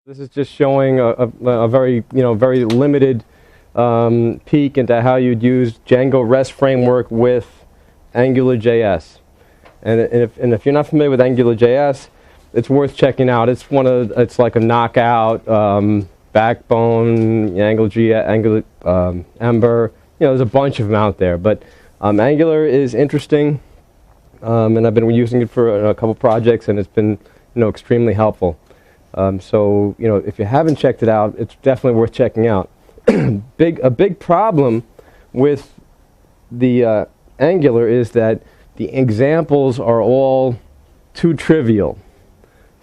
This is just showing a very, very limited peek into how you'd use Django-rest framework with AngularJS. And if you're not familiar with AngularJS, it's worth checking out. It's like a knockout backbone, Angular, Ember. There's a bunch of them out there. But Angular is interesting, and I've been using it for a couple projects, and it's been extremely helpful. So if you haven't checked it out, it's definitely worth checking out. A big problem with the Angular is that the examples are all too trivial.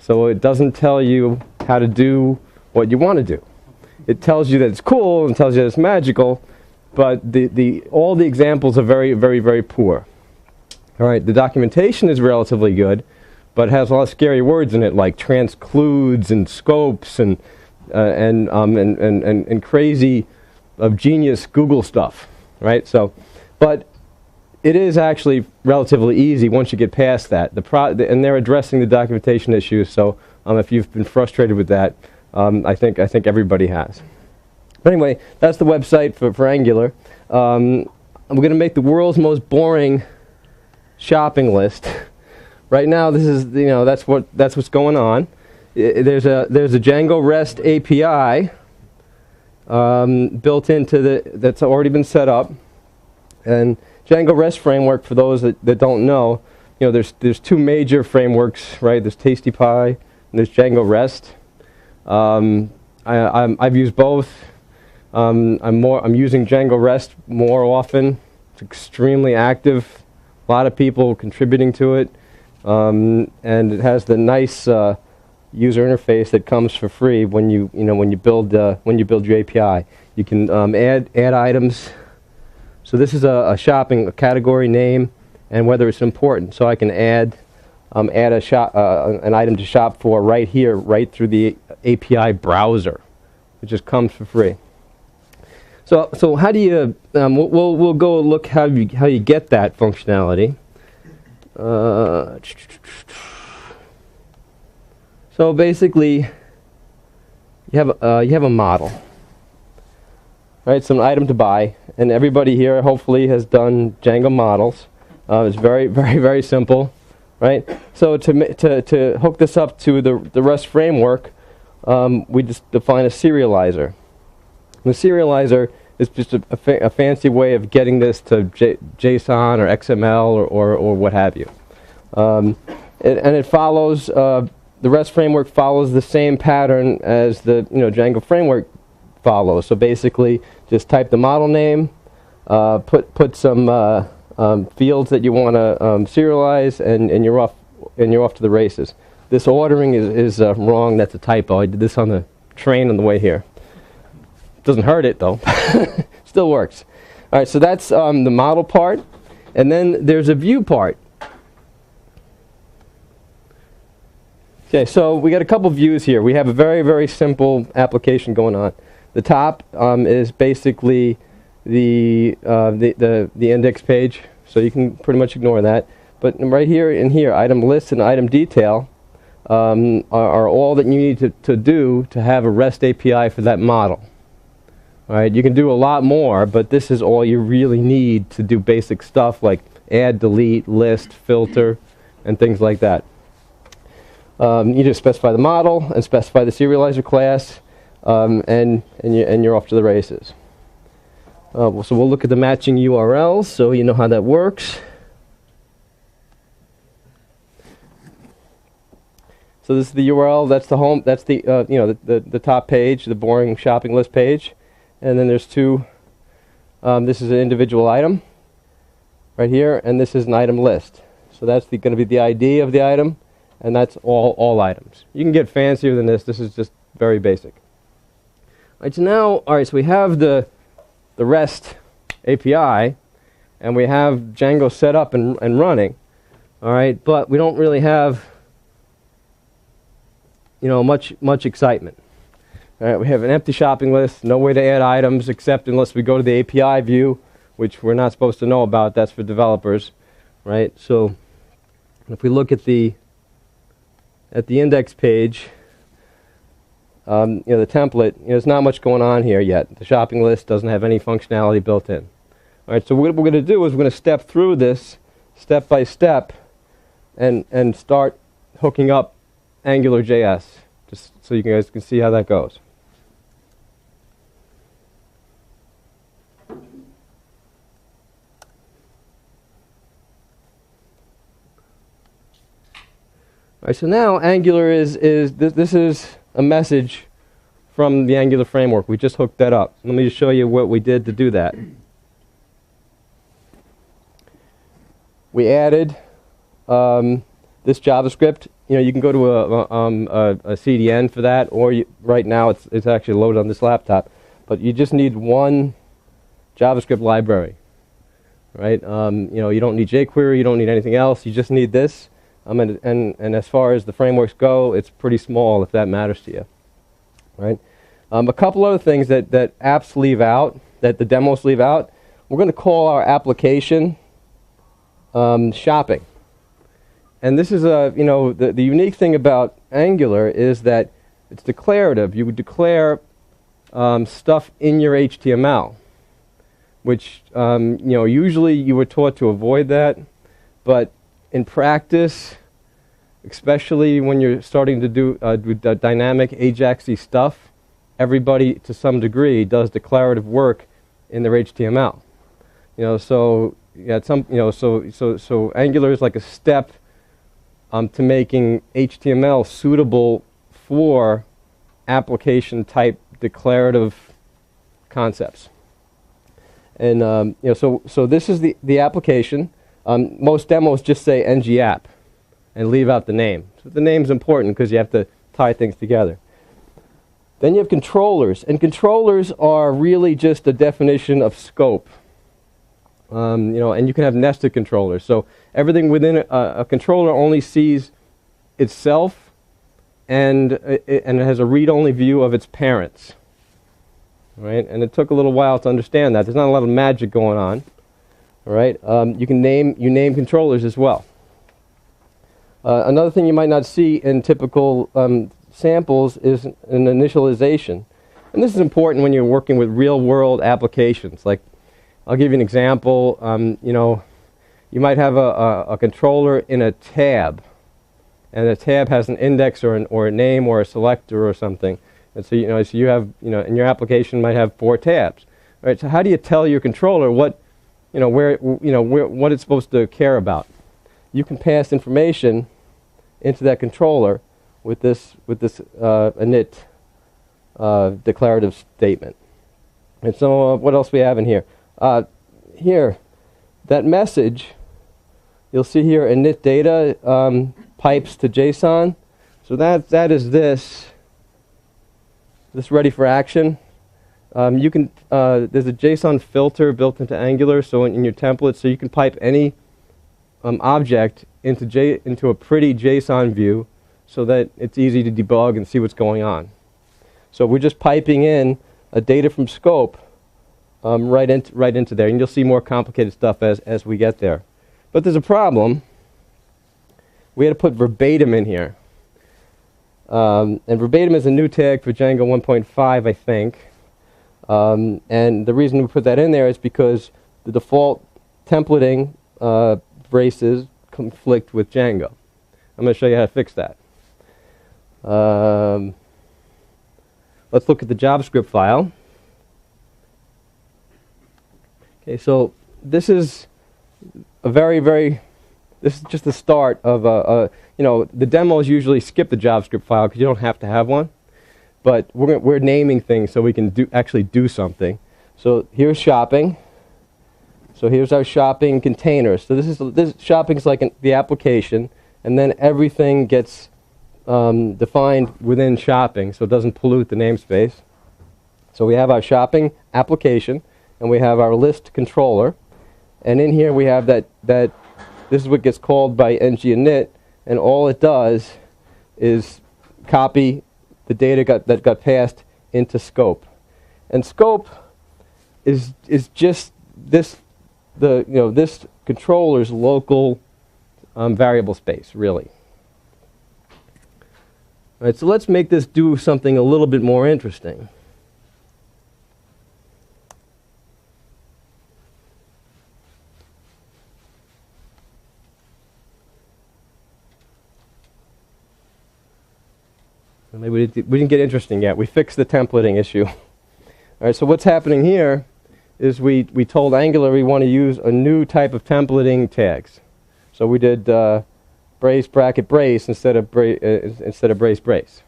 So it doesn't tell you how to do what you want to do. It tells you that it's cool and tells you that it's magical, but all the examples are very, very, very poor. All right, the documentation is relatively good, but it has a lot of scary words in it, like transcludes and scopes and crazy genius Google stuff, right? But it is actually relatively easy once you get past that. And they're addressing the documentation issues. So if you've been frustrated with that, I think everybody has. But anyway, that's the website for Angular. I'm going to make the world's most boring shopping list. Right now, this is that's what's going on. There's a Django REST API built into that's already been set up, and Django REST framework, for those that don't know, there's two major frameworks, right? There's Tasty Pie and there's Django REST. I've used both. I'm using Django REST more often. It's extremely active. A lot of people contributing to it. And it has the nice user interface that comes for free when you build your API. You can add items. So this is a category name and whether it's important. So I can add an item to shop for right here, right through the API browser. It just comes for free. So how do you? We'll go look how you get that functionality. So basically, you have a model, right? It's an item to buy, and everybody here hopefully has done Django models. It's very, very, very simple, right? So to hook this up to the REST framework, we just define a serializer. The serializer is just a fancy way of getting this to JSON or XML or what have you. And it follows, the REST framework follows the same pattern as the Django framework follows. So basically, just type the model name, put some fields that you want to serialize, and you're off to the races. This ordering is wrong. That's a typo. I did this on the train on the way here. Doesn't hurt it though. Still works. All right, so that's the model part, and then there's a view part. Okay, so we got a couple views here. We have a very, very simple application going on. The top is basically the index page, so you can pretty much ignore that. But right here and here, item list and item detail are all that you need to do to have a REST API for that model. All right, you can do a lot more, but this is all you really need to do basic stuff like add, delete, list, filter, and things like that. You just specify the model and specify the serializer class, and you're off to the races. So we'll look at the matching URLs so you know how that works. So this is the URL. That's the home. That's the the top page, the boring shopping list page. And then there's two, this is an individual item right here, and this is an item list. So that's going to be the ID of the item, and that's all items. You can get fancier than this. This is just very basic. All right, so now, so we have the REST API, and we have Django set up and running. All right, but we don't really have much excitement. All right, we have an empty shopping list, no way to add items except unless we go to the API view, which we're not supposed to know about. That's for developers, right? So if we look at the index page, the template, there's not much going on here yet. The shopping list doesn't have any functionality built in. All right, so what we're going to do is we're going to step through this step by step and start hooking up AngularJS, just so you guys can see how that goes. All right, so now Angular this is a message from the Angular framework. We just hooked that up. Let me just show you what we did to do that. We added this JavaScript. You can go to a CDN for that, or right now it's actually loaded on this laptop. But you just need one JavaScript library, right? You don't need jQuery, you don't need anything else. You just need this. And as far as the frameworks go, it's pretty small if that matters to you, right? A couple other things that apps leave out, that the demos leave out. We're going to call our application shopping. And this is the unique thing about Angular is that it's declarative. You would declare stuff in your HTML, which usually you were taught to avoid that, but in practice, especially when you're starting to do dynamic Ajax-y stuff, everybody to some degree does declarative work in their HTML. So Angular is like a step to making HTML suitable for application type declarative concepts. And so this is the application. Most demos just say ng-app and leave out the name. So the name's important because you have to tie things together. Then you have controllers, and controllers are really just a definition of scope. And you can have nested controllers. So everything within a controller only sees itself, and it has a read-only view of its parents. Right? And it took a little while to understand that. There's not a lot of magic going on. All right? You name controllers as well. Another thing you might not see in typical samples is an initialization. And this is important when you're working with real-world applications. Like, I'll give you an example. You might have a controller in a tab, and the tab has an index or a name or a selector or something. And so so you have and your application might have 4 tabs. All right. So how do you tell your controller what what it's supposed to care about? You can pass information into that controller with this init declarative statement. And so what else we have in here? Here, that message, you'll see here init data pipes to JSON. So that is this ready for action. You can there's a JSON filter built into Angular, so in your template, so you can pipe any object into a pretty JSON view, so that it's easy to debug and see what's going on. So we're just piping in a data from scope right into there, and you'll see more complicated stuff as we get there. But there's a problem. We had to put verbatim in here. And verbatim is a new tag for Django 1.5, I think. And the reason we put that in there is because the default templating braces conflict with Django. I'm going to show you how to fix that. Let's look at the JavaScript file. Okay, so this is a this is just the start of the demos usually skip the JavaScript file because you don't have to have one, but we're naming things so we can actually do something. So here's shopping. So here's our shopping container. So this shopping is like the application, and then everything gets defined within shopping, so it doesn't pollute the namespace. So we have our shopping application, and we have our list controller, and in here we have that this is what gets called by ng-init, and all it does is copy the data that got passed into scope. And scope is just this this controller's local variable space, really. All right, so let's make this do something a little bit more interesting. Maybe we didn't get interesting yet. We fixed the templating issue. All right, so what's happening here is we told Angular we want to use a new type of templating tags. So we did brace, bracket, brace instead of brace, brace.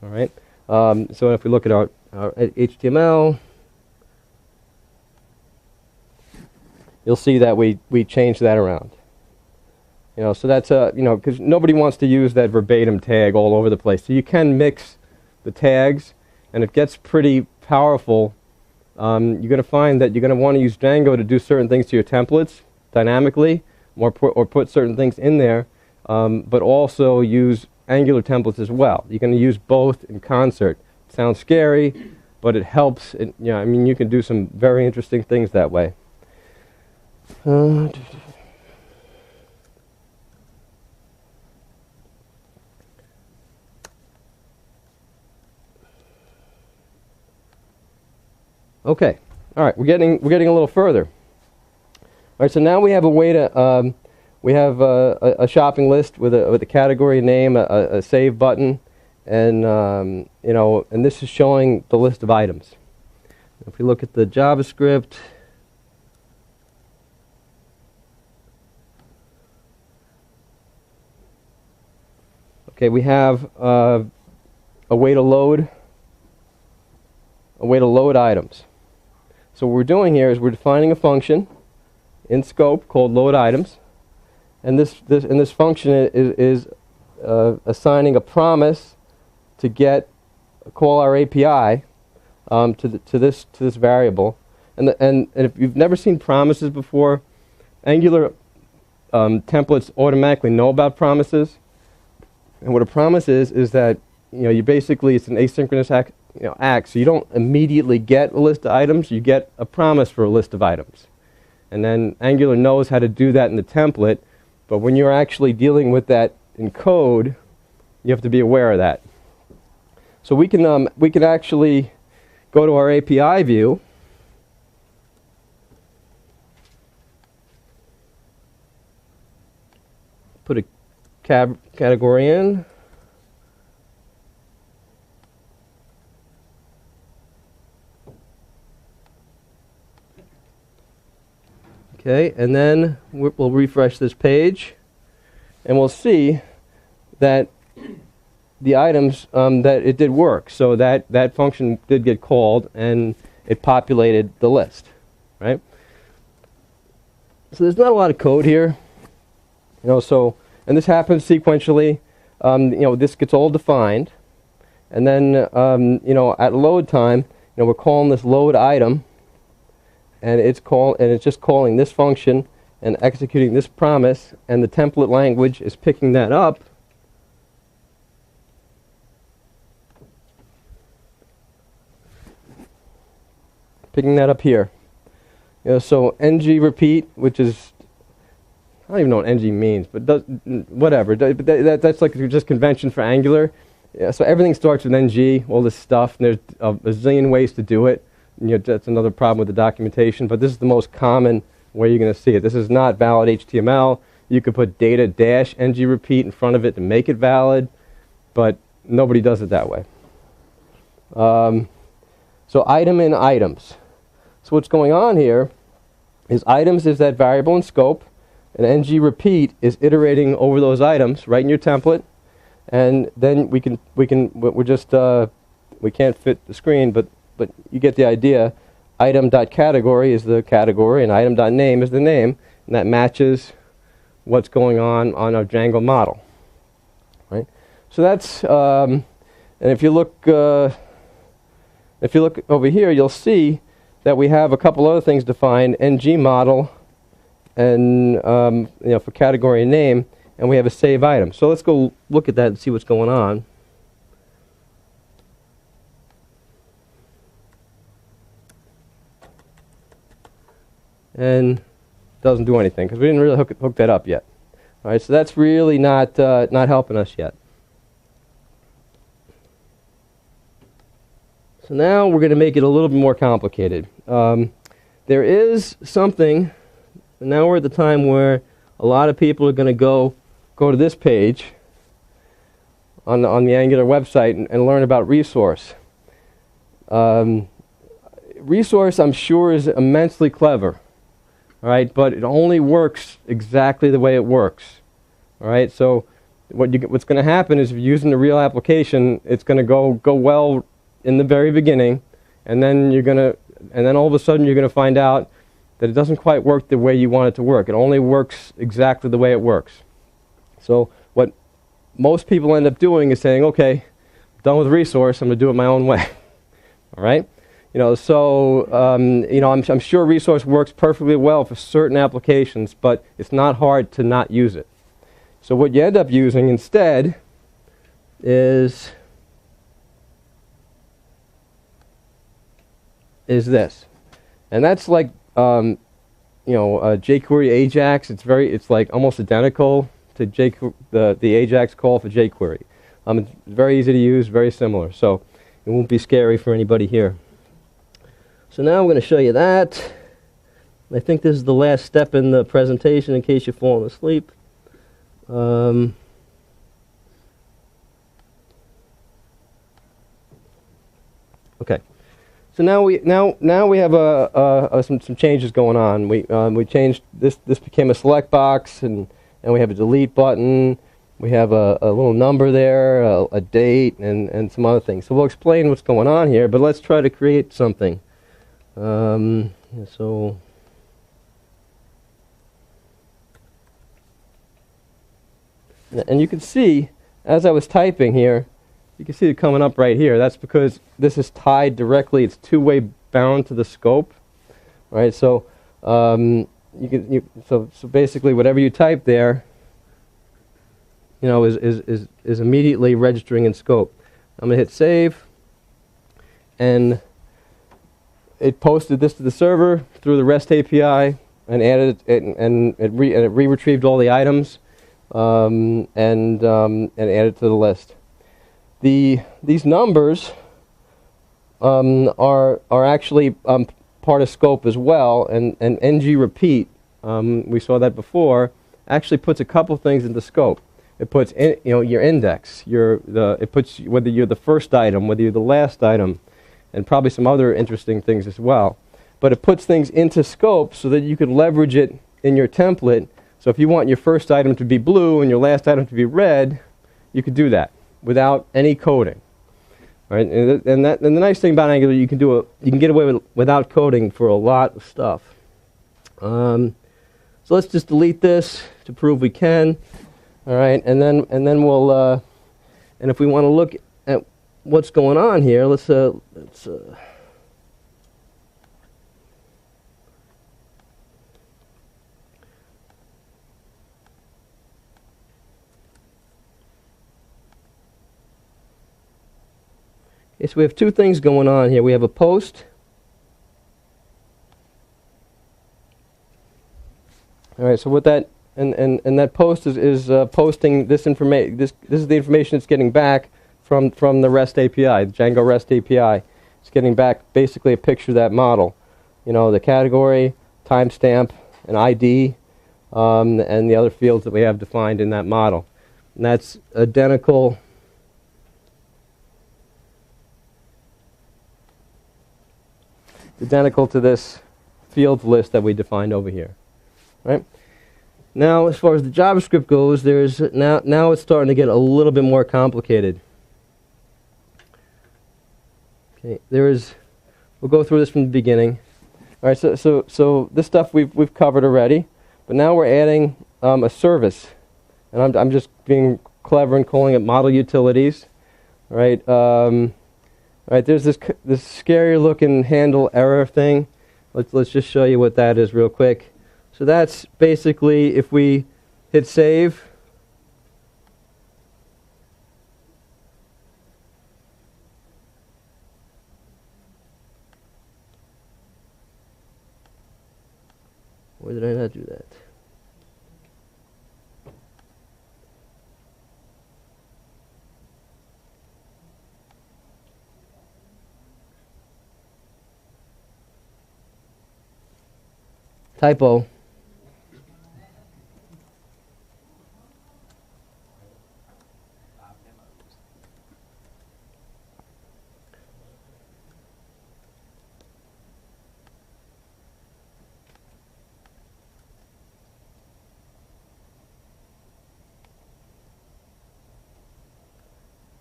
All right. So if we look at our HTML, you'll see that we changed that around. You know, so that's because nobody wants to use that verbatim tag all over the place. So you can mix the tags, and it gets pretty powerful. You're going to find that you're going to want to use Django to do certain things to your templates dynamically, or put certain things in there, but also use Angular templates as well. You're going to use both in concert. It sounds scary, but it helps. I mean, you can do some very interesting things that way. Okay, all right, we're getting a little further. All right, so now we have a way to we have a shopping list with a category name, a save button, and and this is showing the list of items. If we look at the JavaScript, okay, we have a way to load items. So what we're doing here is we're defining a function in scope called load items, and this function is assigning a promise to call our API to this variable, and if you've never seen promises before, Angular templates automatically know about promises, and what a promise is that you basically it's an asynchronous act. So you don't immediately get a list of items, you get a promise for a list of items. And then Angular knows how to do that in the template, but when you're actually dealing with that in code, you have to be aware of that. So we can actually go to our API view, put a category in, okay, and then we'll refresh this page, and we'll see that the items, that it did work. So that function did get called, and it populated the list, right? So there's not a lot of code here, and this happens sequentially. This gets all defined, and then at load time, we're calling this load item. And it's just calling this function and executing this promise, and the template language is picking that up. Picking that up here. So ng repeat, which is, I don't even know what ng means, but whatever. That's like just convention for Angular. Yeah, so everything starts with ng, all this stuff, and there's a zillion ways to do it. That's another problem with the documentation, but this is the most common way you're going to see it. This is not valid HTML. You could put data-ng repeat in front of it to make it valid, but nobody does it that way. So item in items. So what's going on here is items is that variable in scope, and ng repeat is iterating over those items right in your template, and then we can't fit the screen, but you get the idea. Item.category is the category, and item.name is the name, and that matches what's going on our Django model, right? So that's and if you look over here, you'll see that we have a couple other things defined: ng model, and for category and name, and we have a save item. So let's go look at that and see what's going on. And doesn't do anything because we didn't really hook that up yet. All right, so that's really not helping us yet. So now we're going to make it a little bit more complicated. There is something, now we're at the time where a lot of people are going to go to this page on the Angular website and learn about resource. Resource, I'm sure, is immensely clever, all right, but it only works exactly the way it works, all right. So what's going to happen is if you're using the real application, it's going to go well in the very beginning, and then all of a sudden you're going to find out that it doesn't quite work the way you want it to work. It only works exactly the way it works. So what most people end up doing is saying, okay, I'm done with resource, I'm going to do it my own way. All right? So I'm sure resource works perfectly well for certain applications, but it's not hard to not use it. So what you end up using instead is this. And that's like jQuery Ajax. It's like almost identical to the Ajax call for jQuery. It's very easy to use, very similar. So it won't be scary for anybody here. So now I'm going to show you that. I think this is the last step in the presentation in case you've fallen asleep. Okay. So now we have some changes going on. We changed this. This became a select box, and we have a delete button. We have a little number there, a date, and some other things. So we'll explain what's going on here, but let's try to create something. And you can see, as I was typing here, you can see it coming up right here. That's because this is tied directly. It's two-way bound to the scope, right? So so basically, whatever you type there, is immediately registering in scope. I'm gonna hit save, and it posted this to the server through the REST API and added it, and it re-retrieved all the items and added to the list. These numbers are actually part of scope as well, and ng repeat, we saw that before, actually puts a couple things into scope. It puts your index, it puts whether you're the first item, whether you're the last item, and probably some other interesting things as well. But it puts things into scope so that you could leverage it in your template. So if you want your first item to be blue and your last item to be red, you could do that without any coding. Right? And the nice thing about Angular, you can get away without coding for a lot of stuff. So let's just delete this to prove we can. All right, and then we'll and if we want to look at what's going on here, let's okay, so we have two things going on here. We have a post. All right, so what that and that post is posting this information. This is the information it's getting back from the REST API, the Django REST API. It's getting back basically a picture of that model. The category, timestamp, an ID, and the other fields that we have defined in that model. And that's identical to this fields list that we defined over here. Right? Now, as far as the JavaScript goes, now it's starting to get a little bit more complicated. Okay, we'll go through this from the beginning. All right, so this stuff we've covered already, but now we're adding a service, and I'm just being clever and calling it model utilities. All right. All right, there's this scary looking handle error thing. Let's just show you what that is real quick. So that's basically if we hit save, why did I not do that? Typo.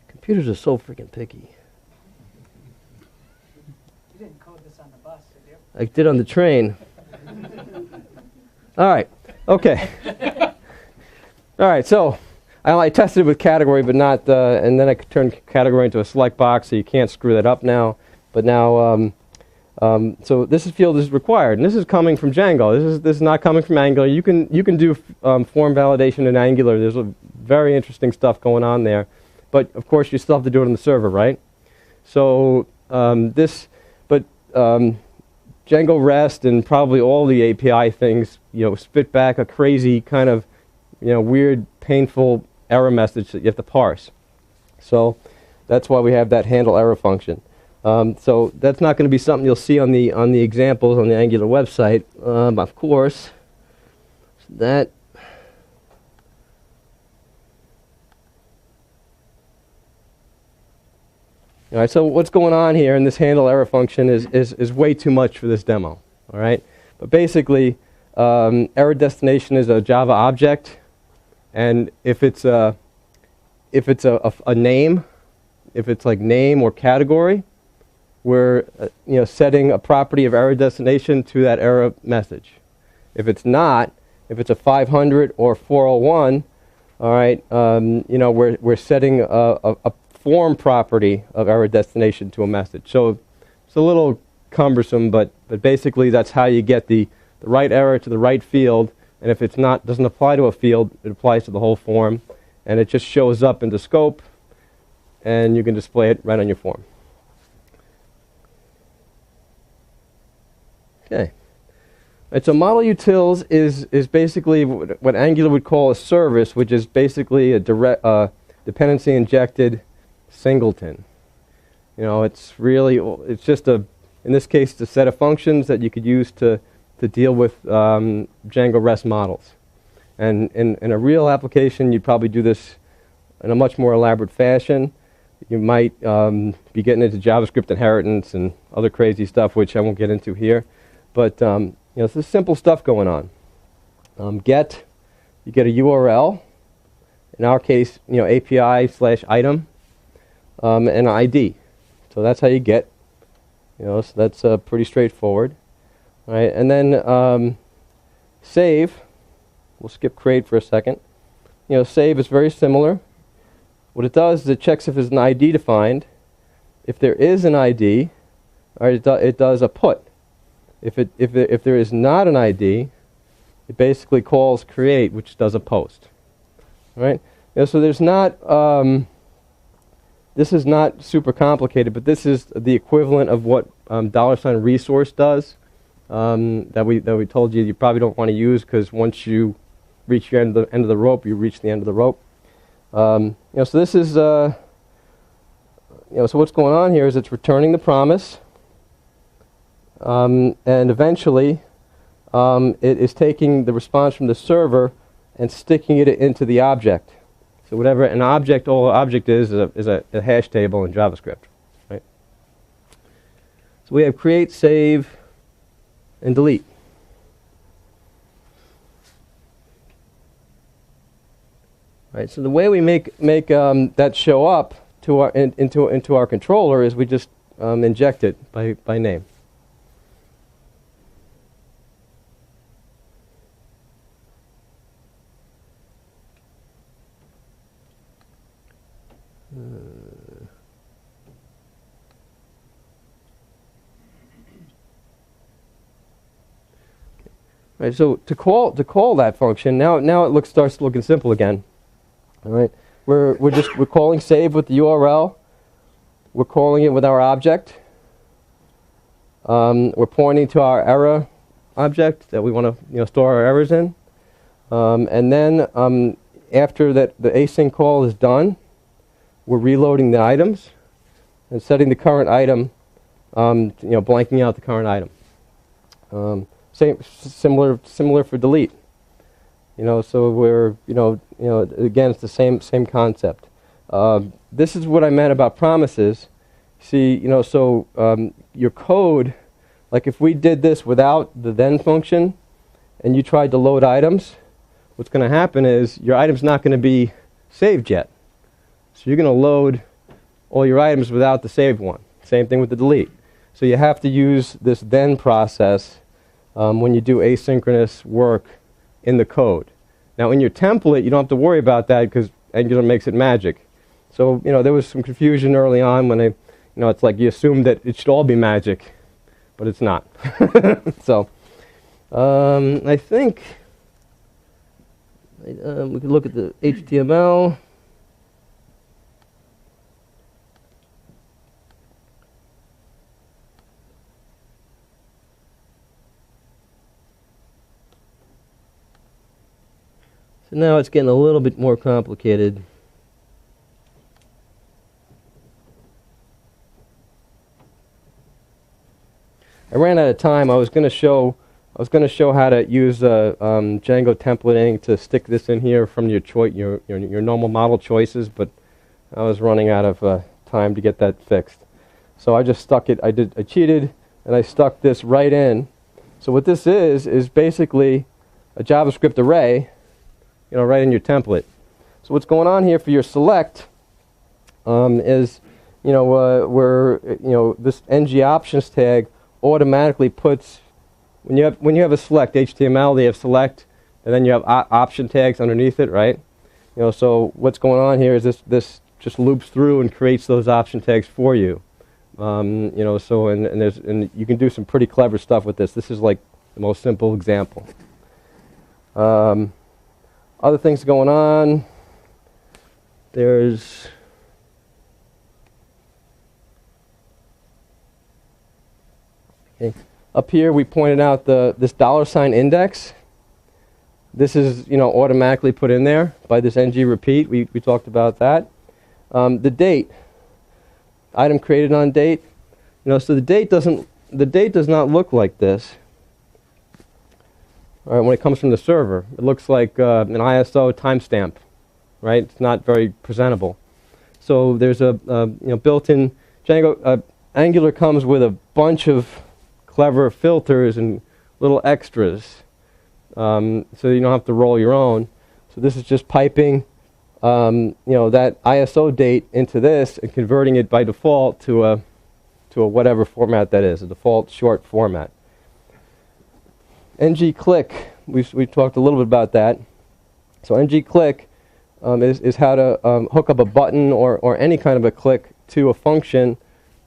Computers are so freaking picky. You didn't code this on the bus, did you? I did on the train. All right. Okay. All right. So I tested it with category, but not. And then I turned category into a select box, so you can't screw that up now. But now, so this field is required, and this is coming from Django. This is not coming from Angular. You can do form validation in Angular. There's a very interesting stuff going on there. But of course, you still have to do it on the server, right? So Django REST and probably all the API things, spit back a crazy kind of, weird, painful error message that you have to parse. So that's why we have that handle error function. So that's not going to be something you'll see on the examples on the Angular website, of course. So that. All right, so what's going on here in this handle error function is way too much for this demo. All right, but basically, error destination is a Java object, and if it's a name, if it's like name or category, we're setting a property of error destination to that error message. If it's not, if it's a 500 or 401, all right, we're setting a form property of error destination to a message. So it's a little cumbersome, but basically that's how you get the right error to the right field. And if it's doesn't apply to a field, it applies to the whole form, and it just shows up in the scope, and you can display it right on your form. Okay. Right, so model utils is basically what Angular would call a service, which is basically a direct dependency injected singleton. It's just in this case, it's a set of functions that you could use to deal with Django REST models. And in a real application, you'd probably do this in a much more elaborate fashion. You might be getting into JavaScript inheritance and other crazy stuff, which I won't get into here. But it's this simple stuff going on. You get a URL. In our case, API/item. And an ID. So that's how you get, so that's pretty straightforward. All right, and then save, we'll skip create for a second. Save is very similar. What it does is it checks if there's an ID defined. If there is an ID, all right, it does a put. If there is not an ID, it basically calls create, which does a post. All right, so there's not. This is not super complicated, but this is the equivalent of what $resource does that we told you probably don't want to use, because once you reach your end of the rope, you reach the end of the rope. So this is so what's going on here is it's returning the promise, and eventually it is taking the response from the server and sticking it into the object. So whatever an object, all an object is a hash table in JavaScript, right? So we have create, save, and delete. Right. So the way we make that show up to our into our controller is we just inject it by name. Right, so to call that function, now it starts looking simple again. All right, we're calling save with the URL. We're calling it with our object. We're pointing to our error object that we want to store our errors in. And then after that, the async call is done, we're reloading the items and setting the current item, blanking out the current item. Similar for delete. So we're again it's the same concept. This is what I meant about promises. See, your code, like if we did this without the then function, and you tried to load items, what's going to happen is your item's not going to be saved yet. So you're going to load all your items without the saved one. Same thing with the delete. So you have to use this then process when you do asynchronous work in the code. Now in your template, you don't have to worry about that because Angular makes it magic. So there was some confusion early on when it's like you assume that it should all be magic, but it's not. So I think we can look at the HTML. So now it's getting a little bit more complicated. I ran out of time. I was going to show how to use Django templating to stick this in here from your normal model choices, but I was running out of time to get that fixed. So I just stuck it. I cheated and I stuck this right in. So what this is basically a JavaScript array, right in your template. So what's going on here for your select is, where this ng options tag automatically puts when you have a select HTML, they have select, and then you have option tags underneath it, right? So what's going on here is this just loops through and creates those option tags for you. So and you can do some pretty clever stuff with this. This is like the most simple example. Other things going on. There's up here we pointed out this $ index. This is automatically put in there by this ng repeat. We talked about that. The date, item created on date. So the date does not look like this. All right, when it comes from the server, it looks like an ISO timestamp, right? It's not very presentable. So there's a built-in Django. Angular comes with a bunch of clever filters and little extras, so you don't have to roll your own. So this is just piping, that ISO date into this and converting it by default to a whatever format that is, a default short format. ng-click, we talked a little bit about that. So ng-click is how to hook up a button or any kind of a click to a function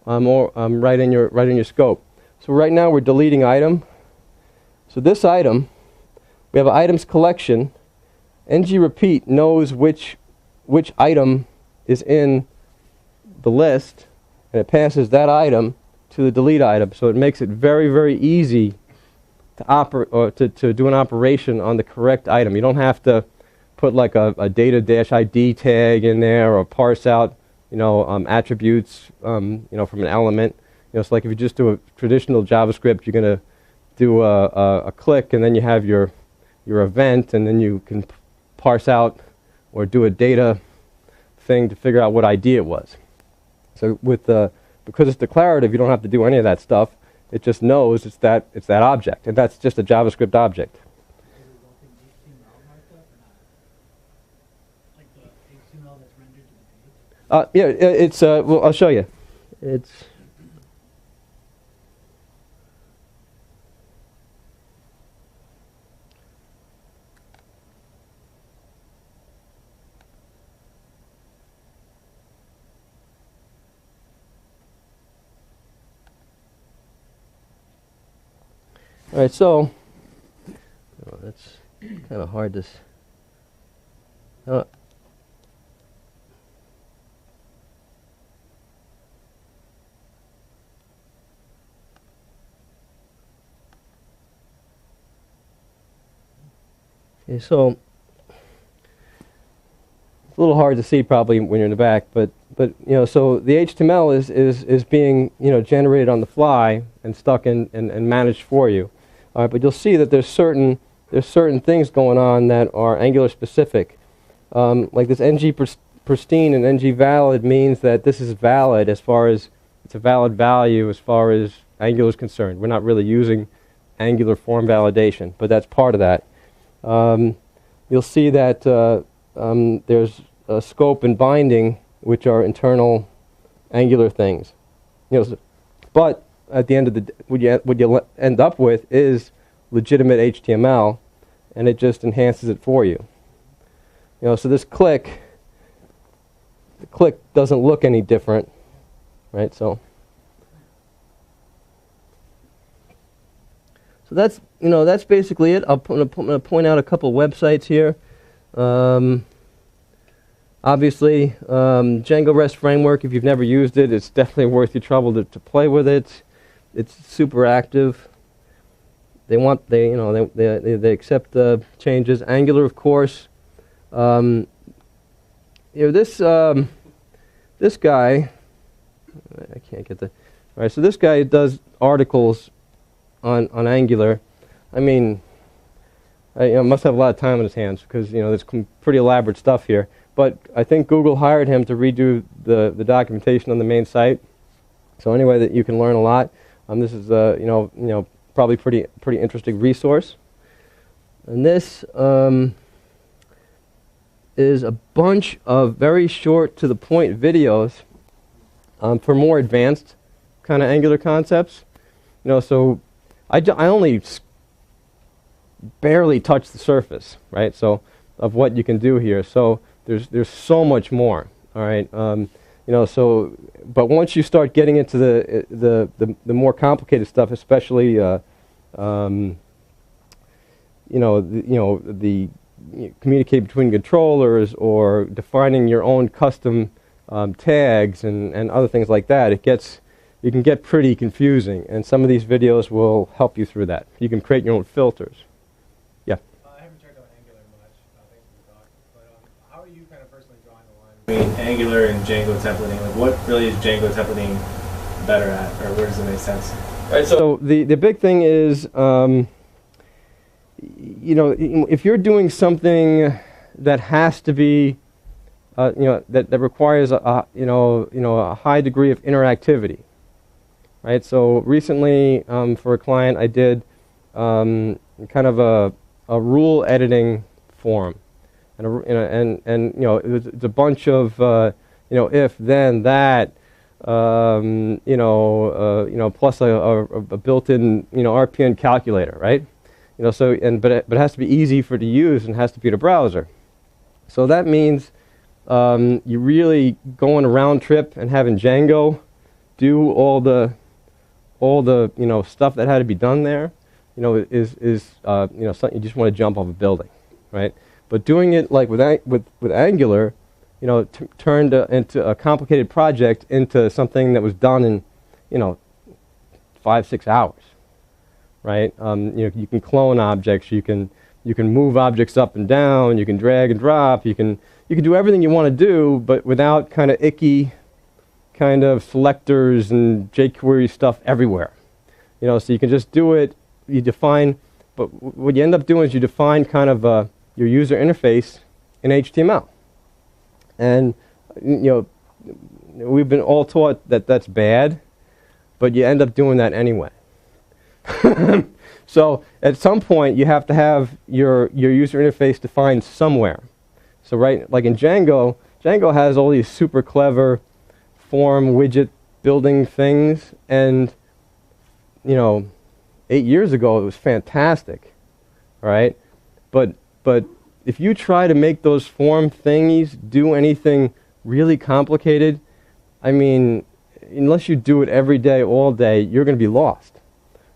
right in your scope. So right now we're deleting item. So this item, we have an items collection. ng-repeat knows which item is in the list, and it passes that item to the delete item. So it makes it very, very easy to do an operation on the correct item. You don't have to put like a data-id tag in there or parse out attributes from an element. It's like if you just do a traditional JavaScript, you're going to do a click and then you have your event, and then you can parse out or do a data thing to figure out what ID it was. So because it's declarative, you don't have to do any of that stuff. It just knows it's that object, and that's just a JavaScript object. Is it resulting HTML markup or not? Like the HTML that's rendered to the page? Yeah, it's well, I'll show you. It's all right, so that's kind of hard to okay, so it's a little hard to see probably when you're in the back, but so the HTML is being generated on the fly and stuck in and managed for you. All right, but you'll see that there's certain things going on that are Angular specific. Like this ng pristine and ng valid means that this is valid as far as it's a valid value as far as Angular is concerned. We're not really using Angular form validation, but that's part of that. You'll see that there's a scope and binding, which are internal Angular things. But at the end of the day, what you end up with is legitimate HTML, and it just enhances it for you. So this click, the click doesn't look any different, right? So that's that's basically it. I'm going to point out a couple websites here. Obviously, django-rest-framework. If you've never used it, it's definitely worth your trouble to play with it. It's super active. They accept changes. Angular, of course. This guy. I can't get the. All right, so this guy does articles on Angular. I mean, must have a lot of time on his hands because there's pretty elaborate stuff here. But I think Google hired him to redo the documentation on the main site. So anyway, that you can learn a lot. This is probably pretty interesting resource. And this is a bunch of very short to the point videos for more advanced kind of Angular concepts. So I only barely touched the surface, right? So of what you can do here. So there's so much more. All right. So but once you start getting into the more complicated stuff, especially the communicate between controllers or defining your own custom tags and other things like that, you can get pretty confusing, and some of these videos will help you through that. You can create your own filters. Yeah? I haven't checked out Angular much, thanks for the talk, but how are you kind of personally drawing the line between Angular and Django templating? Like, what really is Django templating better at, or where does it make sense? Right, so the big thing is, if you're doing something that has to be, that requires a high degree of interactivity, right? So recently, for a client, I did kind of a rule editing form, and it's a bunch of if, then, that. Plus a built-in RPN calculator, right? But it has to be easy for to use and has to be in a browser. So that means you really go on a round trip and having Django do all the stuff that had to be done there. Is something you just want to jump off a building, right? But doing it like with Angular. Turned into a complicated project into something that was done in, 5-6 hours, right? You can clone objects, you can move objects up and down, you can drag and drop, you can do everything you want to do, but without kind of icky kind of selectors and jQuery stuff everywhere. So you can just do it. You define, but what you end up doing is you define kind of your user interface in HTML. And, we've been all taught that that's bad, but you end up doing that anyway. So at some point, you have to have your user interface defined somewhere. So like in Django has all these super clever form widget building things, and, 8 years ago, it was fantastic, right? But if you try to make those form thingies do anything really complicated, I mean, unless you do it every day, all day, you're going to be lost.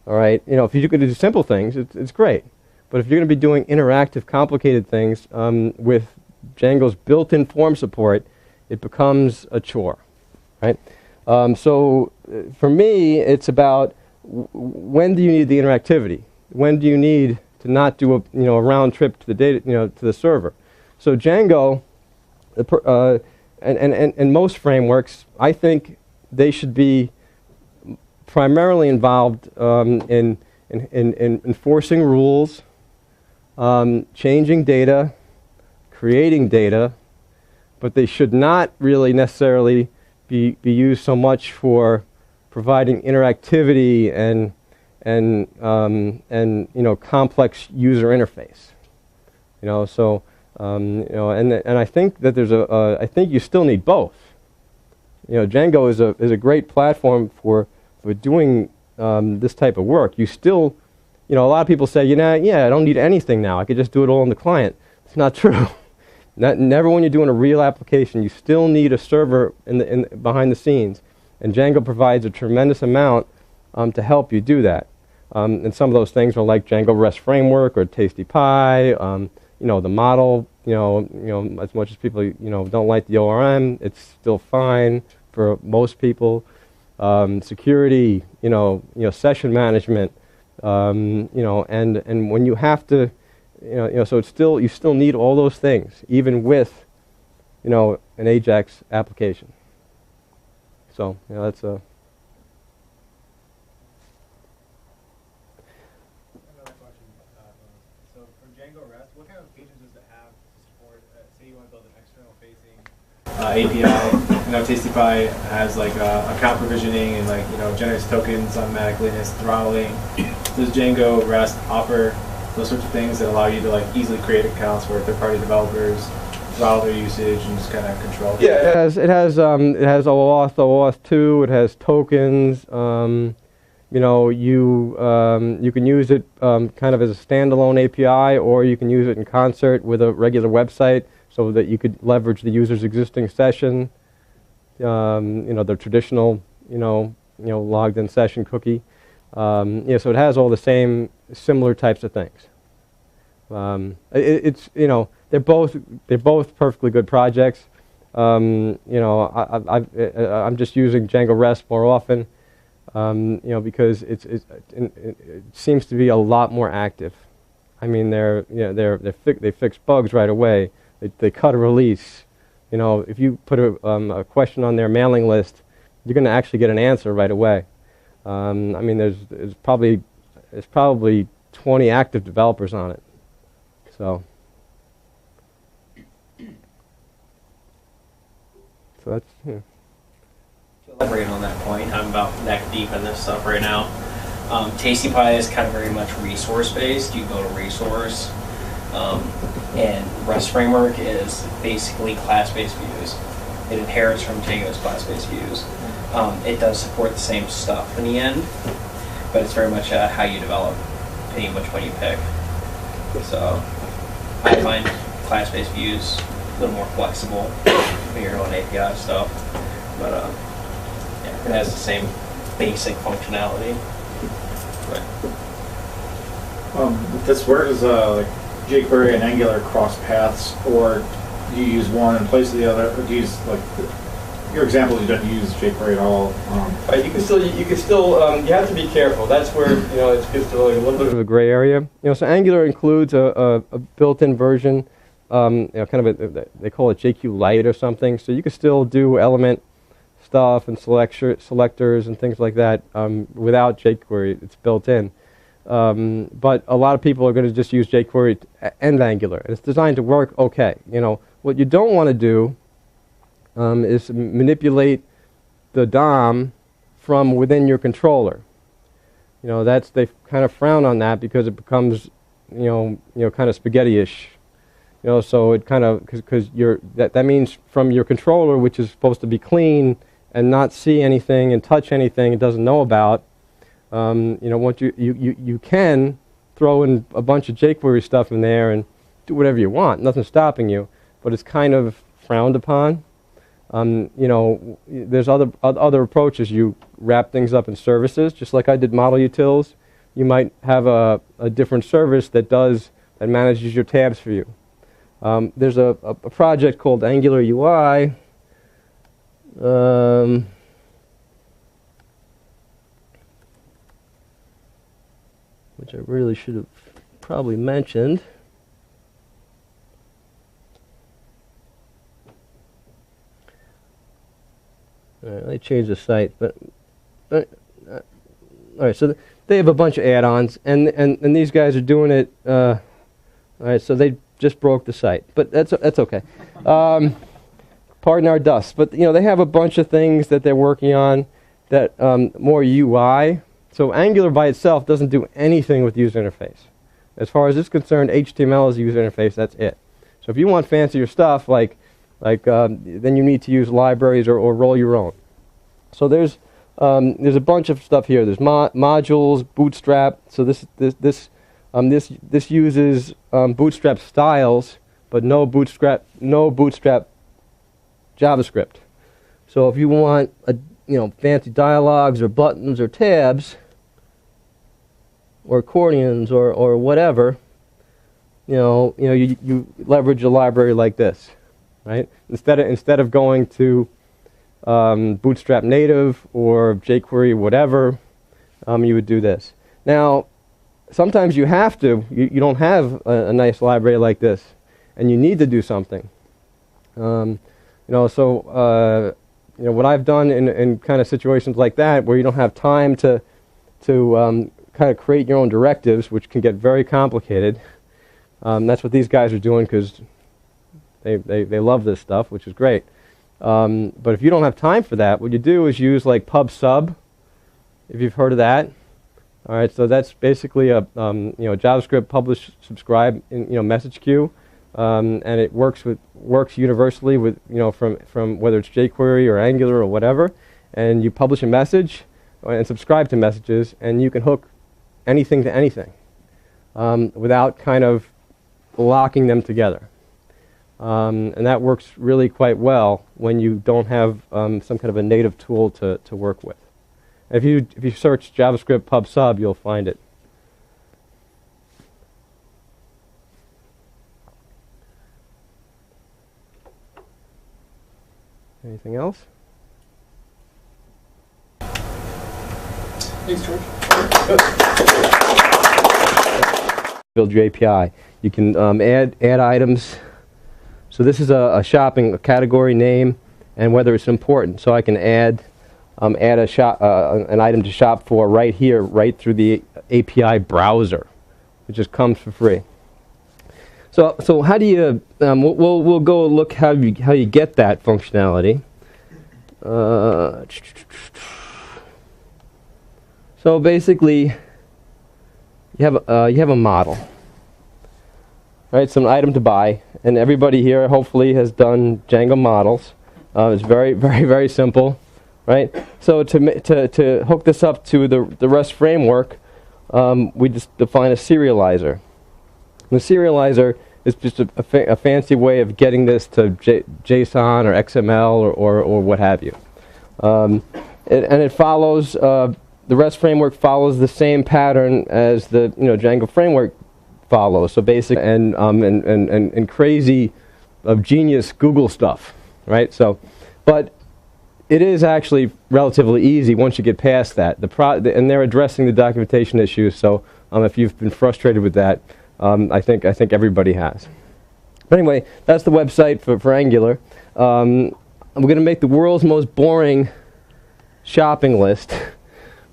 All right? If you're going to do simple things, it's great. But if you're going to be doing interactive, complicated things with Django's built-in form support, it becomes a chore, right? So for me, it's about when do you need the interactivity? When do you need to not do a round trip to the data to the server? So Django and most frameworks, I think they should be primarily involved in in enforcing rules, changing data, creating data, but they should not really necessarily be used so much for providing interactivity and complex user interface. So and I think that there's I think you still need both. Django is a great platform for doing this type of work. You still, a lot of people say, yeah, I don't need anything now. I could just do it all on the client. It's not true. Never when you're doing a real application. You still need a server behind the scenes, and Django provides a tremendous amount to help you do that. And some of those things are like django-rest-framework or tasty pie. The model. As much as people don't like the ORM, it's still fine for most people. Security, session management, and when you have to, so you still need all those things, even with, an Ajax application. So, that's a. Another question. So for Django REST, what kind of features does it have to support? Say you want to build an external facing API. Tasty Pie has like account provisioning and generates tokens automatically and it's throttling. Does Django REST offer those sorts of things that allow you to easily create accounts for third-party developers, throttle their usage, and just kind of control? Yeah, it has OAuth 2. It has tokens. You can use it kind of as a standalone API, or you can use it in concert with a regular website, so that you could leverage the user's existing session, the traditional, logged in session cookie. So it has all the same similar types of things. They're both perfectly good projects. I'm just using Django REST more often, because it seems to be a lot more active. I mean, they fix bugs right away. They cut a release. If you put a question on their mailing list, you're going to actually get an answer right away. I mean, there's probably 20 active developers on it. So that's. Yeah. Elaborate on that point. I'm about neck deep in this stuff right now. Tasty Pie is kind of very much resource based. You go to resource. And REST framework is basically class-based views. It inherits from Django's class-based views. It does support the same stuff in the end, but it's very much how you develop, depending on which one you pick. So I find class-based views a little more flexible for your own API stuff, but yeah, it has the same basic functionality. This where does jQuery and Angular cross paths, or do you use one in place of the other? Or do you use your example? You don't use jQuery at all. You can still. You have to be careful. That's where it gets to a little bit of a gray area. So Angular includes a built-in version, kind of they call it JQ Lite or something. So you can still do element stuff and selectors and things like that without jQuery. It's built in. But a lot of people are going to just use jQuery and Angular, and it's designed to work okay. What you don't want to do is manipulate the DOM from within your controller. They kind of frown on that because it becomes, kind of spaghetti-ish. So it kind of because that means from your controller, which is supposed to be clean and not see anything and touch anything it doesn't know about. Once you can throw in a bunch of jQuery stuff in there and do whatever you want. Nothing's stopping you, but it's kind of frowned upon. There's other approaches. You wrap things up in services, just like I did model utils. You might have a different service that manages your tabs for you. There's a project called Angular UI. Which I really should have probably mentioned. All right, let me change the site, but all right, so they have a bunch of add-ons, and these guys are doing it. All right, so they just broke the site, but that's okay. Pardon our dust, but they have a bunch of things that they're working on that more UI. So Angular by itself doesn't do anything with user interface. As far as it's concerned, HTML is a user interface. That's it. So if you want fancier stuff, then you need to use libraries or roll your own. So there's a bunch of stuff here. There's modules, Bootstrap. So this uses Bootstrap styles, but no Bootstrap JavaScript. So if you want fancy dialogues or buttons or tabs or accordions or whatever, you leverage a library like this, right? Instead of going to Bootstrap native or jQuery whatever, you would do this. Now, sometimes you have to. You don't have a nice library like this, and you need to do something. What I've done in kind of situations like that, where you don't have time to kind of create your own directives, which can get very complicated. That's what these guys are doing because they love this stuff, which is great. But if you don't have time for that, what you do is use like pub sub, if you've heard of that. All right, so that's basically a JavaScript publish subscribe message queue, and it works universally with from whether it's jQuery or Angular or whatever, and you publish a message and subscribe to messages, and you can hook anything to anything without kind of locking them together. And that works really quite well when you don't have some kind of a native tool to work with. If you search JavaScript pub sub, you'll find it. Anything else? Thanks, George. Build your API. You can add items. So this is a category name, and whether it's important. So I can add an item to shop for right here, right through the API browser. It just comes for free. So how do you? We'll go look how you get that functionality. So basically, you have a model. Right, it's an item to buy, and everybody here hopefully has done Django models. It's very, very, very simple, right? So to hook this up to the REST framework, we just define a serializer. The serializer is just a fancy way of getting this to JSON or XML or what have you. And it follows the REST framework follows the same pattern as the Django framework follows. So basic and crazy genius Google stuff, right? So, but it is actually relatively easy once you get past that. And they're addressing the documentation issues. So if you've been frustrated with that, I think everybody has. But anyway, that's the website for Angular. We're going to make the world's most boring shopping list.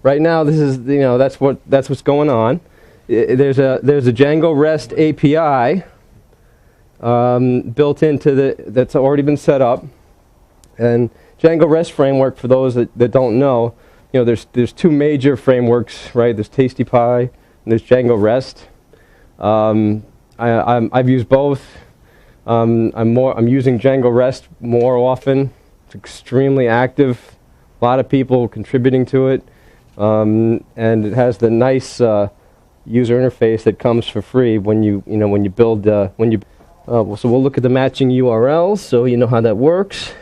Right now, this is that's what's going on. There's a Django REST API built into that's already been set up, and Django REST framework, for those that don't know, there's two major frameworks, right? There's TastyPie and there's Django REST. I've used both. I'm using Django REST more often. It's extremely active. A lot of people contributing to it, and it has the nice user interface that comes for free when you build so we'll look at the matching URLs so you know how that works.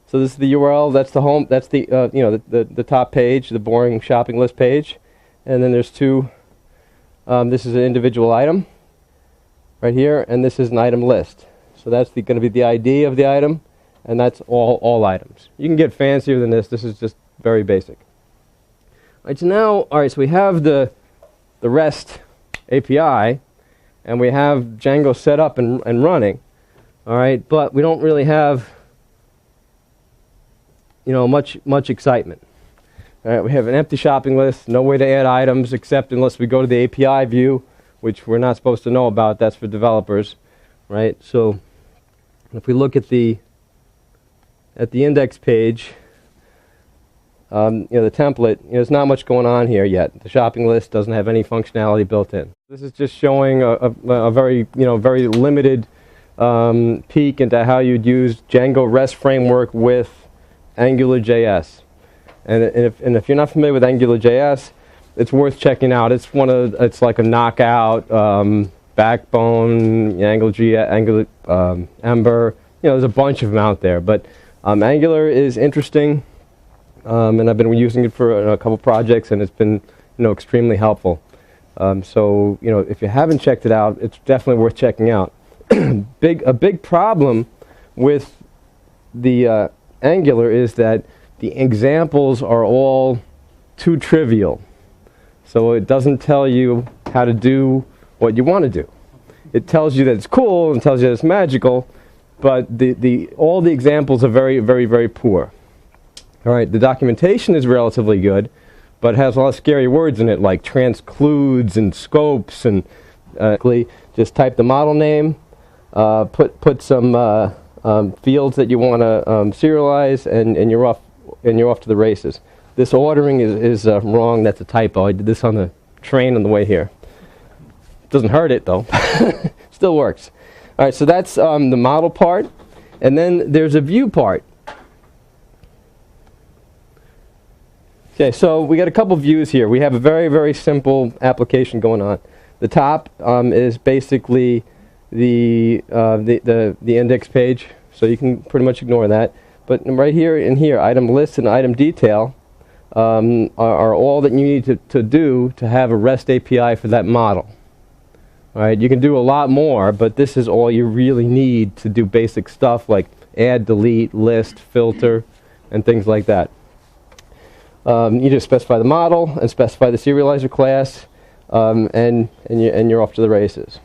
So this is the URL. That's the home. That's the the top page, the boring shopping list page, and then there's two. This is an individual item right here, and this is an item list. So that's going to be the ID of the item, and that's all items. You can get fancier than this. This is just very basic. All right, so now, so we have the REST API, and we have Django set up and running. All right, but we don't really have much excitement. All right, we have an empty shopping list, no way to add items except unless we go to the API view, which we're not supposed to know about. That's for developers, right? So if we look at the index page, the template, there's not much going on here yet. The shopping list doesn't have any functionality built in. This is just showing a very very limited peek into how you'd use Django-rest-framework with AngularJS. And if you're not familiar with AngularJS, it's worth checking out. It's like a knockout backbone, Angular, Ember. There's a bunch of them out there, but Angular is interesting, and I've been using it for a couple projects, and it's been extremely helpful. So if you haven't checked it out, it's definitely worth checking out. A big problem with the Angular is that the examples are all too trivial. So it doesn't tell you how to do what you want to do. It tells you that it's cool and tells you that it's magical, but all the examples are very poor. All right, the documentation is relatively good, but has a lot of scary words in it like transcludes and scopes, and just type the model name, put some fields that you want to serialize, and you're off to the races. This ordering is wrong. That's a typo. I did this on the train on the way here. Doesn't hurt it though. Still works. All right, so that's the model part, and then there's a view part. Okay, so we got a couple views here. We have a very simple application going on. The top is basically the index page, so you can pretty much ignore that. But right here and here, item list and item detail are all that you need to do to have a REST API for that model. All right, you can do a lot more, but this is all you really need to do basic stuff like add, delete, list, filter, and things like that. You just specify the model and specify the serializer class, and you're off to the races.